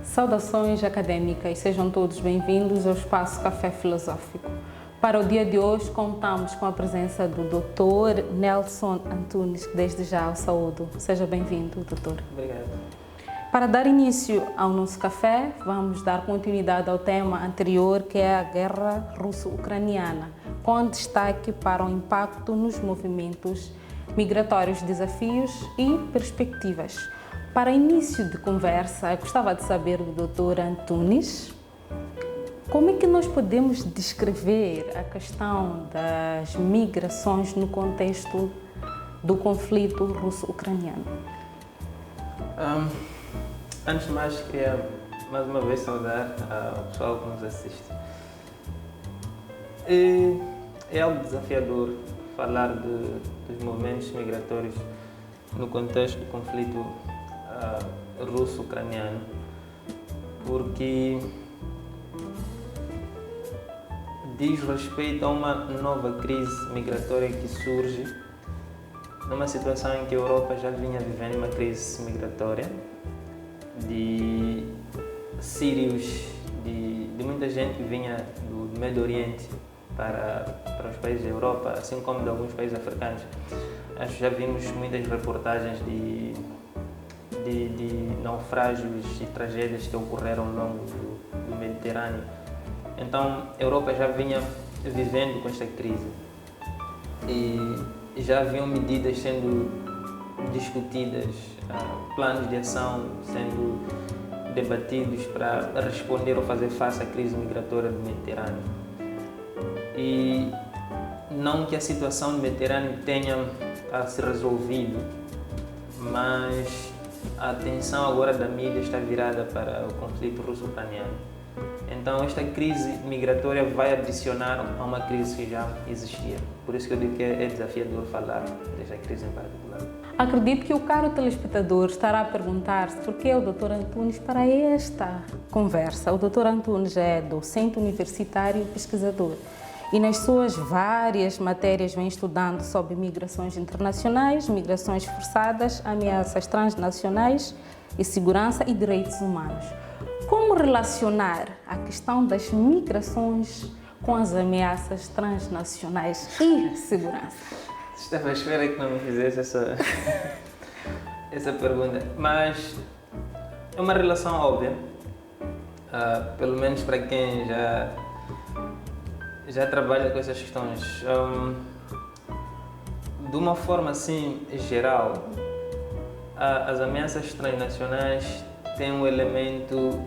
Saudações acadêmicas, sejam todos bem-vindos ao Espaço Café Filosófico. Para o dia de hoje, contamos com a presença do Dr. Nelson Antunes, que desde já o saúdo. Seja bem-vindo, doutor. Obrigado. Para dar início ao nosso café, vamos dar continuidade ao tema anterior, que é a guerra russo-ucraniana, com destaque para o impacto nos movimentos migratórios, desafios e perspectivas. Para início de conversa, eu gostava de saber do Dr. Antunes como é que nós podemos descrever a questão das migrações no contexto do conflito russo-ucraniano. Antes de mais, queria mais uma vez saudar o pessoal que nos assiste. É algo desafiador falar dos movimentos migratórios no contexto do conflito russo-ucraniano, porque diz respeito a uma nova crise migratória que surge numa situação em que a Europa já vinha vivendo uma crise migratória de sírios, de muita gente que vinha do Médio Oriente para os países da Europa, assim como de alguns países africanos. Acho que já vimos muitas reportagens de naufrágios e tragédias que ocorreram ao longo do Mediterrâneo. Então, a Europa já vinha vivendo com esta crise e já haviam medidas sendo discutidas, planos de ação sendo debatidos para responder ou fazer face à crise migratória do Mediterrâneo. E não que a situação do Mediterrâneo tenha se resolvido, mas a atenção agora da mídia está virada para o conflito russo-ucraniano. Então, esta crise migratória vai adicionar a uma crise que já existia. Por isso que eu digo que é desafiador falar desta crise em particular. Acredito que o caro telespectador estará a perguntar-se por que é o Dr. Antunes para esta conversa. O Dr. Antunes é docente universitário e pesquisador e nas suas várias matérias vem estudando sobre migrações internacionais, migrações forçadas, ameaças transnacionais e segurança e direitos humanos. Como relacionar a questão das migrações com as ameaças transnacionais e segurança? Estava à espera que não me fizesse essa pergunta, mas é uma relação óbvia, pelo menos para quem já trabalha com essas questões. De uma forma assim geral, as ameaças transnacionais têm um elemento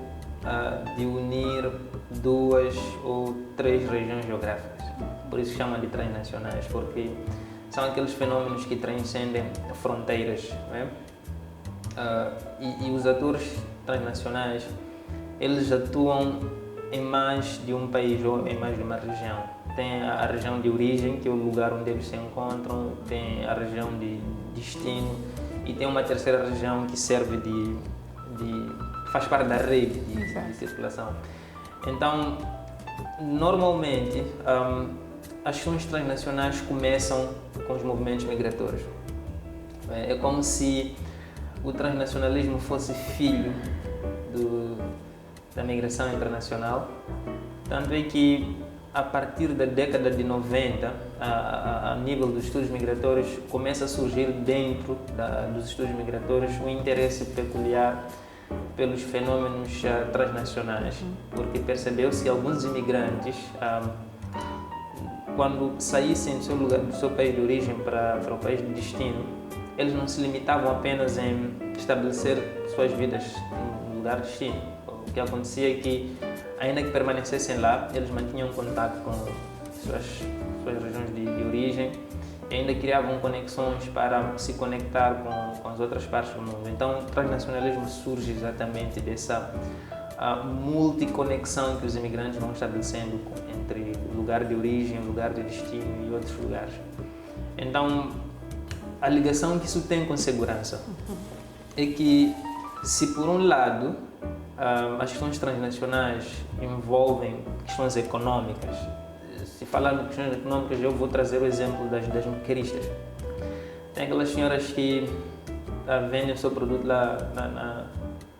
de unir duas ou três regiões geográficas. Por isso chamam de transnacionais, porque são aqueles fenômenos que transcendem fronteiras, não é? E os atores transnacionais, eles atuam em mais de um país ou em mais de uma região. Tem a região de origem, que é o lugar onde eles se encontram, tem a região de destino e tem uma terceira região que serve faz parte da rede de circulação. Então, normalmente, as questões transnacionais começam com os movimentos migratórios. É como se o transnacionalismo fosse filho da migração internacional. Tanto é que, a partir da década de 90, a nível dos estudos migratórios, começa a surgir dentro dos estudos migratórios um interesse peculiar pelos fenômenos transnacionais, porque percebeu-se que alguns imigrantes, quando saíssem do seu país de origem para o país de destino, eles não se limitavam apenas em estabelecer suas vidas no lugar de destino. O que acontecia é que, ainda que permanecessem lá, eles mantinham contato com suas regiões de origem e ainda criavam conexões para se conectar com as outras partes do mundo. Então, o transnacionalismo surge exatamente dessa multiconexão que os imigrantes vão estabelecendo entre o lugar de origem, o lugar de destino e outros lugares. Então, a ligação que isso tem com segurança é que, se por um lado as questões transnacionais envolvem questões econômicas, se falar de questões econômicas, eu vou trazer o exemplo das moqueiristas. Tem aquelas senhoras que vendem o seu produto lá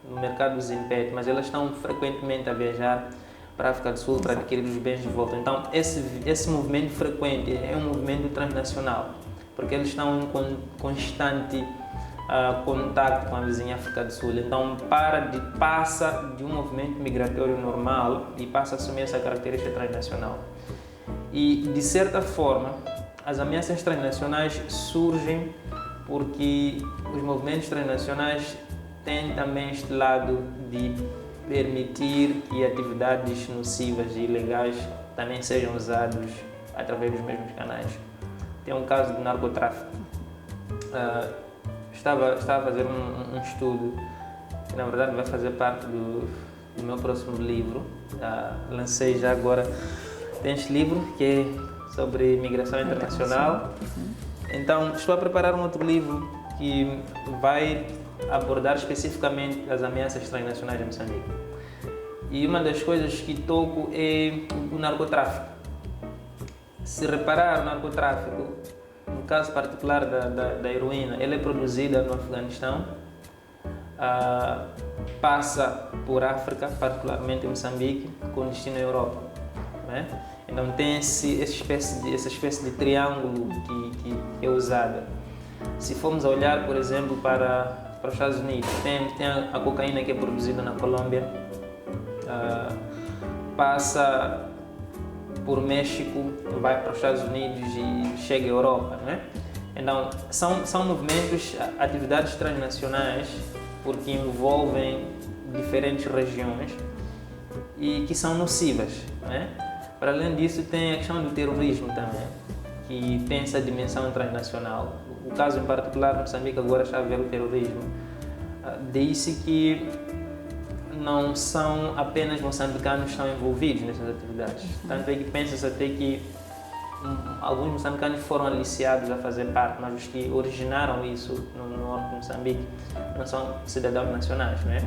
no mercado dos impede, mas elas estão frequentemente a viajar para a África do Sul para adquirir os bens de volta. Então, esse movimento frequente é um movimento transnacional, porque eles estão em constante contato com a vizinha África do Sul. Então, passa de um movimento migratório normal e passa a assumir essa característica transnacional. E, de certa forma, as ameaças transnacionais surgem porque os movimentos transnacionais têm também este lado de permitir que atividades nocivas e ilegais também sejam usadas através dos mesmos canais. Tem um caso de narcotráfico. Estava a fazer um estudo que, na verdade, vai fazer parte do meu próximo livro. Lancei já agora. Tem este livro que é sobre migração internacional. Então, estou a preparar um outro livro que vai abordar especificamente as ameaças transnacionais de Moçambique. E uma das coisas que toco é o narcotráfico. Se reparar, o narcotráfico, no caso particular da heroína, ela é produzida no Afeganistão, passa por África, particularmente em Moçambique, com destino à Europa. Né? Então tem essa espécie de triângulo que é usada. Se formos a olhar, por exemplo, para os Estados Unidos, tem a cocaína que é produzida na Colômbia, passa por México, vai para os Estados Unidos e chega à Europa. Né? Então são movimentos, atividades transnacionais, porque envolvem diferentes regiões e que são nocivas. Né? Para além disso, tem a questão do terrorismo também, que tem essa dimensão transnacional. O caso em particular de Moçambique agora está a ver o terrorismo. Diz-se que não são apenas moçambicanos que estão envolvidos nessas atividades. Tanto é que pensa-se até que alguns moçambicanos foram aliciados a fazer parte, mas os que originaram isso no norte de Moçambique não são cidadãos nacionais, não é?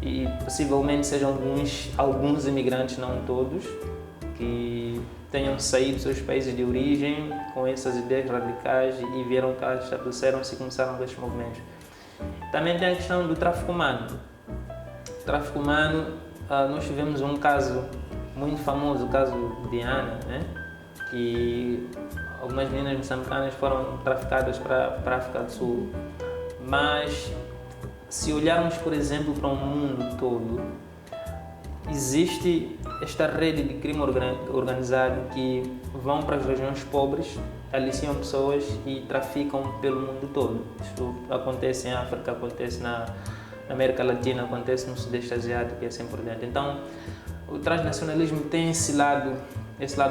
E possivelmente sejam alguns imigrantes, não todos, que tenham saído dos seus países de origem com essas ideias radicais e vieram cá, estabeleceram-se e começaram com estes movimentos. Também tem a questão do tráfico humano. O tráfico humano, nós tivemos um caso muito famoso, o caso de Ana, né? Que algumas meninas moçambicanas foram traficadas para a África do Sul. Mas, se olharmos, por exemplo, para o mundo todo, existe esta rede de crime organizado que vão para as regiões pobres, aliciam pessoas e traficam pelo mundo todo. Isto acontece em África, acontece na América Latina, acontece no Sudeste Asiático e assim por diante. Então, o transnacionalismo tem esse lado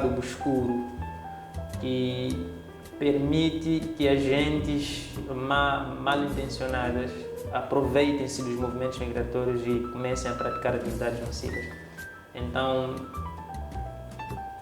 obscuro que permite que agentes mal intencionadas aproveitem-se dos movimentos migratórios e comecem a praticar atividades nocivas. Então,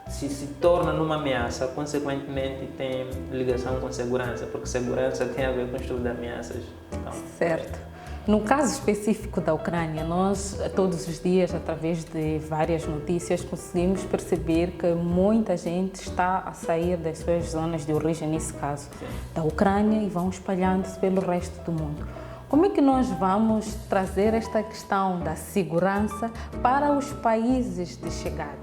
se torna numa ameaça, consequentemente tem ligação com segurança, porque segurança tem a ver com o estudo de ameaças. Então, certo. No caso específico da Ucrânia, nós todos os dias, através de várias notícias, conseguimos perceber que muita gente está a sair das suas zonas de origem, nesse caso, da Ucrânia, e vão espalhando-se pelo resto do mundo. Como é que nós vamos trazer esta questão da segurança para os países de chegada?